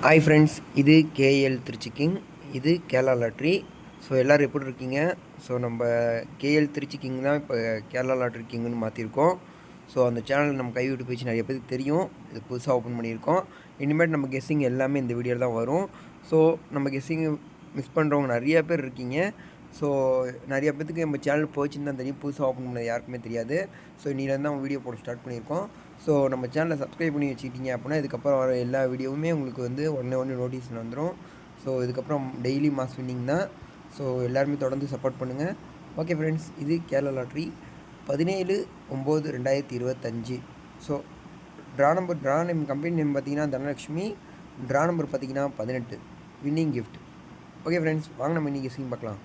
Hi friends, இது KL Trichy king. இது Kerala lottery. So எல்லோரும் எப்படி இருக்கீங்க? ஸோ நம்ம கேஎல் திருச்சி கிங் தான் இப்போ கேரளா லாட்ரி கிங்குன்னு மாற்றிருக்கோம். ஸோ அந்த சேனல் நம்ம கைவிட்டு போயிடுச்சு, நிறைய பேருக்கு தெரியும். இது புதுசாக ஓப்பன் பண்ணியிருக்கோம். இனிமேல் நம்ம கெஸ்ஸிங் எல்லாமே இந்த வீடியோவில் தான் வரும். ஸோ நம்ம கெஸ்ஸிங் மிஸ் பண்ணுறவங்க நிறைய பேர் இருக்கீங்க. ஸோ நிறைய பேருக்கு நம்ம சேனல் போச்சுன்னு தான் தெரியும், புதுசாக ஓப்பன் பண்ணது யாருக்குமே தெரியாது. ஸோ இன்னிலேருந்து தான் வீடியோ போட ஸ்டார்ட் பண்ணியிருக்கோம். ஸோ நம்ம சேனலை சப்ஸ்கிரைப் பண்ணி வச்சுக்கிட்டீங்க அப்படின்னா இதுக்கப்புறம் வர எல்லா வீடியோவுமே உங்களுக்கு வந்து ஒன்று நோட்டீஸில் வந்துடும். ஸோ இதுக்கப்புறம் டெய்லி மாஸ் வின்னிங் தான். ஸோ எல்லாருமே தொடர்ந்து சப்போர்ட் பண்ணுங்கள். ஓகே ஃப்ரெண்ட்ஸ், இது Kerala lottery 17/9/2025. So draw name company name பார்த்தீங்கன்னா தனலக்ஷ்மி. ட்ரா நம்பர் பார்த்தீங்கன்னா 18, வின்னிங் கிஃப்ட். ஓகே ஃப்ரெண்ட்ஸ், வாங்க நம்ம இன்றைக்கி கெஸ்ஸிங் பார்க்கலாம்.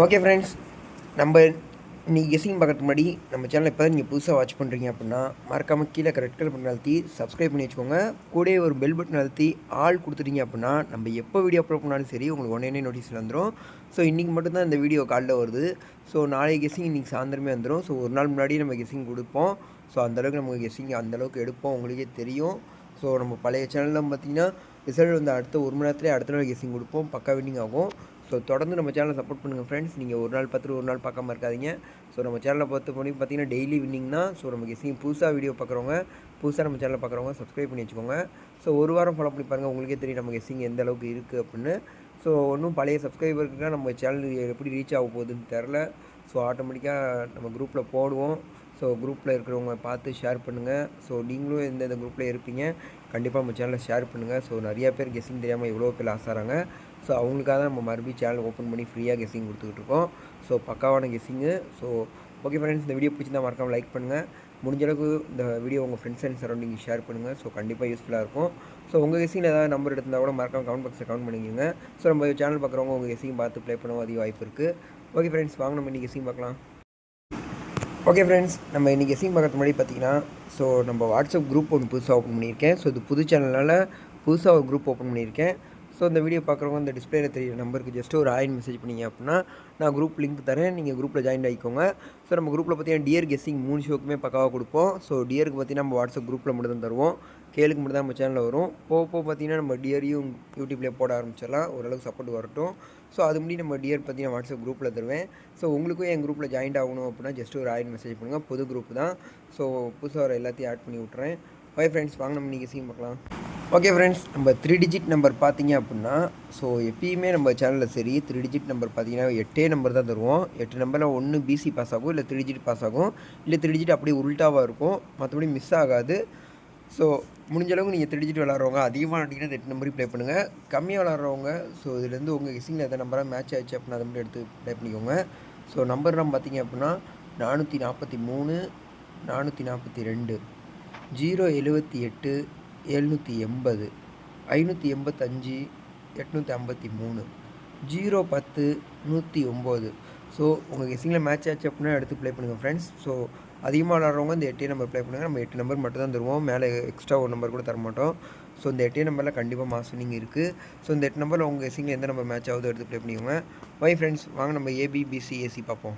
ஓகே ஃப்ரெண்ட்ஸ், நம்ம இன்றைக்கி கெஸ்ஸிங் பார்க்கறதுக்கு முன்னாடி நம்ம சேனல் இப்போ தான் நீங்கள் புதுசாக வாட்ச் பண்ணுறீங்க அப்படின்னா மறக்காமல் கீழே ரெட் கலர் பட்டன் அழுத்தி சப்ஸ்கிரைப் பண்ணி வச்சுக்கோங்க. கூடவே ஒரு பெல் பட்டன் அழுத்தி ஆல் கொடுத்துட்டீங்க அப்படின்னா நம்ம எப்போ வீடியோ அப்லோட் பண்ணாலும் சரி உங்களுக்கு ஒன்றே நோட்டீஸில் வந்துடும். ஸோ இன்றைக்கி மட்டும்தான் இந்த வீடியோ காலில் வருது. ஸோ நாளைக்கு கெஸ்ஸிங் இன்றைக்கி சாயந்தரமே வந்துடும். ஸோ ஒரு நாள் முன்னாடி நம்ம கெஸ்ஸிங் கொடுப்போம். ஸோ அந்தளவுக்கு நம்ம கெஸ்ஸிங் அந்தளவுக்கு எடுப்போம், உங்களுக்கே தெரியும். ஸோ நம்ம பழைய சேனலில் பார்த்திங்கன்னா ரிசல்ட் வந்து அடுத்த ஒரு மணி நேரத்துலேயே அடுத்த நாள் கெஸ்ஸிங் கொடுப்போம், பக்கா வின்னிங் ஆகும். ஸோ தொடர்ந்து நம்ம சேனலை சப்போர்ட் பண்ணுங்கள் ஃப்ரெண்ட்ஸ். நீங்கள் ஒரு நாள் பார்த்துட்டு ஒரு நாள் பார்க்காம இருக்காதீங்க. ஸோ நம்ம சேனலை பார்த்தீங்கன்னா டெய்லி வின்னிங் தான். ஸோ நம்ம கெஸ்ஸிங் புதுசாக வீடியோ பார்க்குறவங்க, புதுசாக நம்ம சேனலை பார்க்குறவங்க சப்ஸ்கிரைப் பண்ணி வச்சுக்கோங்க. ஸோ ஒரு வாரம் ஃபாலோ பண்ணி பாருங்கள், உங்களுக்கே தெரியும் நம்ம கெஸ்ஸிங் எந்த அளவுக்கு இருக்குது அப்படின்னு. ஸோ ஒன்றும் பழைய சப்ஸ்கிரைபருக்கு நம்ம சேனல் எப்படி ரீச் ஆக போகுதுன்னு தெரில. ஸோ ஆட்டோமேட்டிக்காக நம்ம குரூப்பில் போடுவோம். ஸோ குரூப்பில் இருக்கிறவங்க பார்த்து ஷேர் பண்ணுங்கள். ஸோ நீங்களும் எந்த குரூப்பில் இருப்பீங்க, கண்டிப்பாக நம்ம சேனலை ஷேர் பண்ணுங்கள். ஸோ நிறையா பேர் கெஸ்ஸிங் தெரியாமல் எவ்வளோ பேர் லாஸ் ஆகிறாங்க. ஸோ அவங்களுக்காக தான் நம்ம மறுபடியும் சேனல் ஓப்பன் பண்ணி ஃப்ரீயாக கெஸ்ஸிங் கொடுத்துக்கிட்டு இருக்கோம். ஸோ பக்காவான கெஸ்ஸிங்கு. ஸோ ஓகே ஃப்ரெண்ட்ஸ், இந்த வீடியோ பிடிச்சிருந்தால் மறக்காமல் லைக் பண்ணுங்கள். முடிஞ்சளவுக்கு இந்த வீடியோ உங்கள் ஃப்ரெண்ட்ஸ் அண்ட் சரௌண்டிங் ஷேர் பண்ணுங்கள். ஸோ கண்டிப்பாக யூஸ்ஃபுல்லாக இருக்கும். ஸோ உங்கள் கெஸ்ஸிங்கில் ஏதாவது நம்பர் எடுத்தால் கூட மறக்காமல் கமெண்ட் பாக்ஸில் கமெண்ட் பண்ணிக்கோங்க. ஸோ நம்ம சேனல் பார்க்குறவங்க உங்கள் கெஸ்ஸிங் பார்த்து ப்ளே பண்ணவும் அதிக வாய்ப்பு இருக்குது. ஓகே ஃப்ரெண்ட்ஸ், வாங்க நம்ம இன்றைக்கி கெஸ்ஸிங் பார்க்கலாம். ஓகே ஃப்ரெண்ட்ஸ், நம்ம இன்றைக்கி கெஸ்ஸிங் பார்க்குறது முன்னாடி பார்த்தீங்கன்னா ஸோ நம்ம வாட்ஸ்அப் குரூப் ஒன்று புதுசாக ஓப்பன் பண்ணியிருக்கேன். ஸோ இது புது சேனல்னால் புதுசாக ஒரு குரூப் ஓப்பன் பண்ணியிருக்கேன். ஸோ இந்த வீடியோ பார்க்குறவங்க இந்த டிஸ்பிளேல தெரியுற நம்பருக்கு ஜஸ்ட்டு ஒரு ஆயின் மெசேஜ் பண்ணிங்க அப்படின்னா நான் குரூப் லிங்க் தரேன், நீங்கள் குரூப்பில் ஜாயின் ஆகிக்கோங்க. ஸோ நம்ம குரூப்பில் பார்த்தீங்கன்னா டியர் கெஸ்ஸிங் 3 ஷோக்குமே பக்காவாக கொடுப்போம். ஸோ டியருக்கு பார்த்தீங்கன்னா நம்ம வாட்ஸ்அப் குரூப்பில் மட்டும் தான் தருவோம், கேளுக்கு மட்டும் தான் நம்ம சேனலில் வரும். போக பார்த்தீங்கன்னா நம்ம டியரையும் யூடியூப்லேயே போட ஆரம்பிச்சிடலாம், ஓரளவுக்கு சப்போர்ட் வரட்டும். ஸோ அது முன்னாடி நம்ம டியர் பார்த்தீங்கன்னா வாட்ஸ்அப் குரூப்பில் தருவேன். ஸோ உங்களுக்கும் என் குரூப்பில் ஜாயின் ஆகணும் அப்படின்னா ஜஸ்ட் ஒரு ஆயின் மெசேஜ் பண்ணுங்கள், புது குரூப் தான். ஸோ புதுசாக வர எல்லாத்தையும் ஆட் பண்ணி விட்றேன். ஓகே ஃப்ரெண்ட்ஸ், வாங்க நம்ம இன்றைக்கி கெஸ்ஸிங் பார்க்கலாம். ஓகே ஃப்ரெண்ட்ஸ், நம்ம 3 டிஜிட் நம்பர் பார்த்தீங்க அப்படின்னா ஸோ எப்பயுமே நம்ம சேனலில் சரி 3 டிஜிட் நம்பர் பார்த்தீங்கன்னா 8 நம்பர் தான் தருவோம். 8 நம்பரில் ஒன்று பிசி பாஸ் ஆகும், இல்லை 3 டிஜிட் பாஸ் ஆகும், இல்லை 3 டிஜிட் அப்படியே உல்ட்டாவாக இருக்கும், மற்றபடி மிஸ் ஆகாது. ஸோ முடிஞ்சளவுக்கு நீங்கள் 3 டிஜிட் விளாட்றவங்க அதிகமாக விளாண்டிங்கன்னா 8 நம்பரையும் ப்ளே பண்ணுங்கள். கம்மியாக விளாட்றவங்க ஸோ இதுலேருந்து உங்கள் கெஸ்ஸிங்கில் எந்த நம்பராக மேட்ச் ஆகிடுச்சு அப்படின்னா அதை மட்டும் எடுத்து ப்ளே பண்ணிக்கோங்க. ஸோ நம்பர் நம்ம பார்த்தீங்க அப்படின்னா 443, 442, 078, 780, 585, 853, 010, 109. ஸோ உங்கள் கெஸ்ஸிங்கில் மேட்ச் ஆச்சு அப்படின்னா எடுத்து ப்ளே பண்ணுங்கள் ஃப்ரெண்ட்ஸ். ஸோ அதிகமாக விளாட்றவங்க இந்த 8 நம்பர் ப்ளே பண்ணுங்கள். நம்ம 8 நம்பர் மட்டும் தான் தருவோம், மேலே எக்ஸ்ட்ரா ஒரு நம்பர் கூட தரமாட்டோம். ஸோ இந்த 8 நம்பரில் கண்டிப்பாக மாஸ் வின்னிங் இருக்குது. ஸோ இந்த 8 நம்பரில் உங்கள் கெஸ்ஸிங்கில் எந்த நம்பர் மேட்ச் ஆகுதோ எடுத்து ப்ளே பண்ணிக்கோங்க. ஓகே ஃப்ரெண்ட்ஸ், வாங்க நம்ம ஏபிபிசி ஏசி பார்ப்போம்.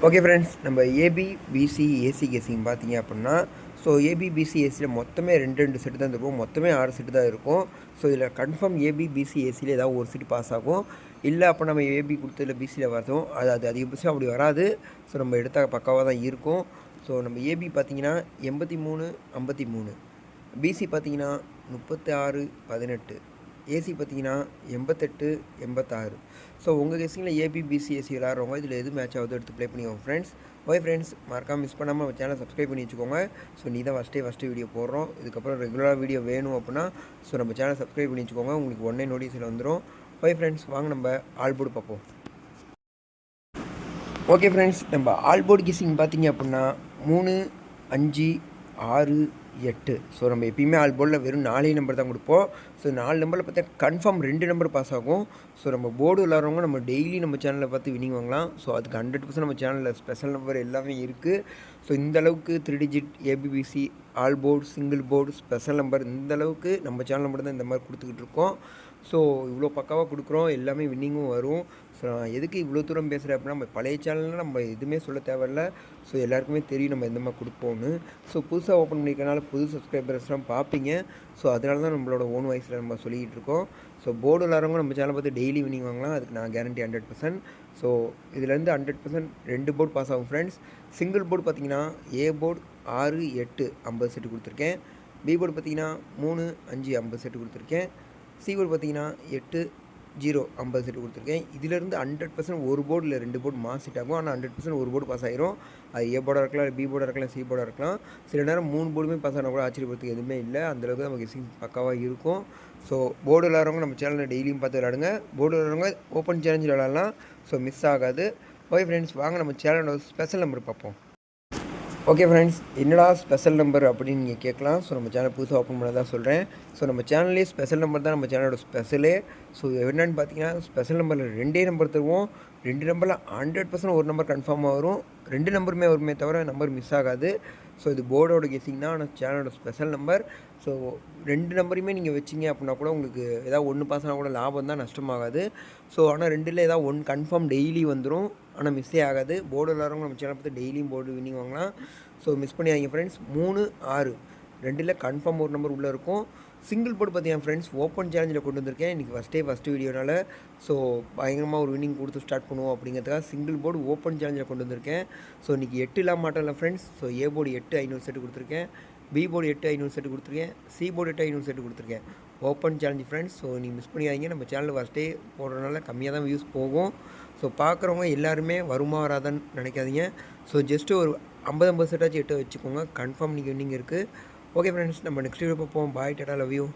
ஓகே ஃப்ரெண்ட்ஸ், நம்ம ஏபிபிசி ஏசி கெஸ்ஸிங் பார்த்தீங்க அப்படின்னா ஸோ ஏபிபிசி ஏசியில் மொத்தமே 2 செட்டு தான் இருக்கும், மொத்தமே 6 செட்டு தான் இருக்கும். ஸோ இதில் கன்ஃபார்ம் ஏபிபிசி ஏசியில் ஏதாவது ஒரு செட்டு பாஸ் ஆகும், இல்லை அப்போ நம்ம ஏபி கொடுத்ததில் பிசியில் வரும், அது அதிகபட்சம் அப்படி வராது. ஸோ நம்ம எடுத்தால் பக்காவாக தான் இருக்கும். ஸோ நம்ம ஏபி பார்த்தீங்கன்னா 83, 53, பிசி பார்த்தீங்கன்னா 36, 18, ஏசி பார்த்தீங்கன்னா 88, 86. ஸோ உங்கள் கெஸ்ஸிங்கில் ஏபிபிசி ஏசி விளாட்றவங்க இதில் எது மேட்ச் ஆகுதோ எடுத்து ப்ளே பண்ணிக்கோங்க ஃப்ரெண்ட்ஸ். ஓகே ஃப்ரெண்ட்ஸ், மறக்காமல் மிஸ் பண்ணாமல் நம்ம சேனலை சப்ஸ்கிரைப் பண்ணி வச்சுக்கோங்க. ஸோ நீ தான் ஃபஸ்ட்டு வீடியோ போடுறோம், இதுக்கப்புறம் ரெகுலராக வீடியோ வேணும் அப்படின்னா ஸோ நம்ம சேனலை சப்ஸ்கிரைப் பண்ணி வச்சுக்கோங்க, உங்களுக்கு உடனே நோட்டீஸில் வந்துடும். ஓகே ஃப்ரெண்ட்ஸ், வாங்க நம்ம ஆல்போர்டு பார்ப்போம். ஓகே ஃப்ரெண்ட்ஸ், நம்ம ஆல்போர்டு கெஸ்ஸிங் பார்த்தீங்க அப்படின்னா 3, 5, 6, 8. ஸோ நம்ம எப்பயுமே ஆல்போர்டில் வெறும் 4 நம்பர் தான் கொடுப்போம். ஸோ 4 நம்பரில் பார்த்தா கன்ஃபார்ம் 2 நம்பர் பாஸ் ஆகும். ஸோ நம்ம போர்டு விளாட்றவங்க நம்ம டெய்லி நம்ம சேனலில் பார்த்து வின்னிங் வாங்கலாம். ஸோ அதுக்கு 100% நம்ம சேனலில் ஸ்பெஷல் நம்பர் எல்லாமே இருக்குது. ஸோ இந்தளவுக்கு 3 digit ABBC all board single board special number இந்தளவுக்கு நம்ம சேனலில் மட்டும் தான் இந்த மாதிரி கொடுத்துக்கிட்டு இருக்கோம். ஸோ இவ்வளோ பக்காவாக கொடுக்குறோம், எல்லாமே வின்னிங்கும் வரும். ஸோ நான் எதுக்கு இவ்வளோ தூரம் பேசுகிறேன் அப்படின்னா, நம்ம பழைய சேனல்னால் நம்ம எதுவுமே சொல்ல தேவையில்ல. ஸோ எல்லாருக்குமே தெரியும் நம்ம எந்த மாதிரி கொடுப்போம்னு. ஸோ புதுசாக ஓப்பன் பண்ணிக்கிறனால புது சப்ஸ்கிரைபர்ஸ்லாம் பார்ப்பீங்க. ஸோ அதனால தான் நம்மளோட ஓன் வாய்ஸில் நம்ம சொல்லிக்கிட்டு இருக்கோம். ஸோ போர்டு விளாட்றவங்க நம்ம சேனலை பார்த்து டெய்லி வின்னிங் வாங்கலாம். அதுக்கு நான் கேரண்டி 100%. ஸோ இதுலேருந்து 100% 2 போர்டு பாஸ் ஆகும் ஃப்ரெண்ட்ஸ். சிங்கிள் போர்டு பார்த்தீங்கன்னா ஏ போர்டு 6, 8 50 செட்டு கொடுத்துருக்கேன். பி போர்டு பார்த்தீங்கன்னா 3, 5 50 செட்டு கொடுத்துருக்கேன். சி போர்டு பார்த்தீங்கன்னா 8, 0 50 செட்டு கொடுத்துருக்கேன். இதிலேருந்து 100% ஒரு போர்டு இல்லை 2 போர்டு மாஸ் செட் ஆகும். ஆனால் 100% ஒரு போர்டு பாஸ் ஆகிரும். அது ஏ போர்டாக இருக்கலாம், பி போர்டாக இருக்கலாம், சி போர்டாக இருக்கலாம். சில நேரம் 3 போர்டுமே பாஸ் ஆனால் கூட ஆச்சரியப்படுறதுக்கு எதுவுமே இல்லை. அந்தளவுக்கு நமக்கு கெஸ்ஸிங் பக்காவாக இருக்கும். ஸோ போர்டு விளாட்றவங்க நம்ம சேனலில் டெய்லியும் பார்த்து விளாடுங்க. போர்டு விளாட்றவங்க ஓப்பன் சேலஞ்சில் விளாட்லாம். ஸோ மிஸ் ஆகாது. ஓகே ஃப்ரெண்ட்ஸ், வாங்க நம்ம சேனலோட ஸ்பெஷல் நம்பர் பார்ப்போம். ஓகே ஃப்ரெண்ட்ஸ், என்னடா ஸ்பெஷல் நம்பர் அப்படின்னு நீங்கள் கேட்கலாம். ஸோ நம்ம சேனல் புதுசாக ஓப்பன் பண்ண தான் சொல்கிறேன். ஸோ நம்ம சேனல்லே ஸ்பெஷல் நம்பர் தான் நம்ம சேனலோட ஸ்பெஷலே. ஸோ என்னென்னு பார்த்தீங்கன்னா, ஸ்பெஷல் நம்பரில் 2 நம்பர் தருவோம். 2 நம்பரில் 100% ஒரு நம்பர் கன்ஃபார்மாக வரும். 2 நம்பருமே வருமே தவிர நம்பர் மிஸ் ஆகாது. ஸோ இது போர்டோட கெஸ்ஸிங் தான், ஆனால் சேனலோட ஸ்பெஷல் நம்பர். ஸோ 2 நம்பருமே நீங்கள் வச்சிங்க அப்படின்னா கூட உங்களுக்கு ஏதாவது 1 பாஸ் ஆனால் கூட லாபம் தான், நஷ்டமாகாது. ஸோ ஆனால் 2ல் ஏதாவது 1 கன்ஃபார்ம் டெய்லி வந்துடும், ஆனால் மிஸ்ஸே ஆகாது. போர்டு விளாட்றவங்க நம்ம சேனல் பார்த்து டெய்லியும் போர்டு வின்னிங் வாங்கலாம். ஸோ மிஸ் பண்ணியாங்க ஃப்ரெண்ட்ஸ். 3, 6 2ல் கன்ஃபார்ம் ஒரு நம்பர் உள்ளே இருக்கும். சிங்கிள் போர்டு பார்த்தீங்கன்னா ஃப்ரெண்ட்ஸ் ஓப்பன் சேலஞ்சில் கொண்டு வந்திருக்கேன். இன்றைக்கி ஃபஸ்ட்டு வீடியோனால ஸோ பயங்கரமாக ஒரு வின்னிங் கொடுத்து ஸ்டார்ட் பண்ணுவோம் அப்படிங்கிறதுக்காக சிங்கிள் போர்டு ஓப்பன் சேலஞ்சில் கொண்டு வந்திருக்கேன். ஸோ இன்றைக்கி 8 இல்லாமல் மாட்டல friends. So A board 8 500 set கொடுத்துருக்கேன். பி போர்டு 8 500 செட்டு கொடுத்துருக்கேன். சி போர்டு 8 500 செட்டு கொடுத்துருக்கேன். Open challenge friends. ஸோ நீங்கள் மிஸ் பண்ணியாதீங்க. நம்ம சேனலில் ஃபஸ்ட்டே போடுறதுனால கம்மியாக தான் வியூஸ் போகும். ஸோ பார்க்குறவங்க எல்லாருமே வருமா வராதான்னு நினைக்காதீங்க. ஸோ ஜஸ்ட்டு ஒரு 50 செட்டாச்சும் 8 வச்சுக்கோங்க. கன்ஃபார்ம் நீங்கள் வின்னிங் இருக்குது. ஓகே ஃப்ரெண்ட்ஸ், நம்ம நெக்ஸ்ட் வீடியோ பார்ப்போம். பாய், டாடா, லவ் யூ.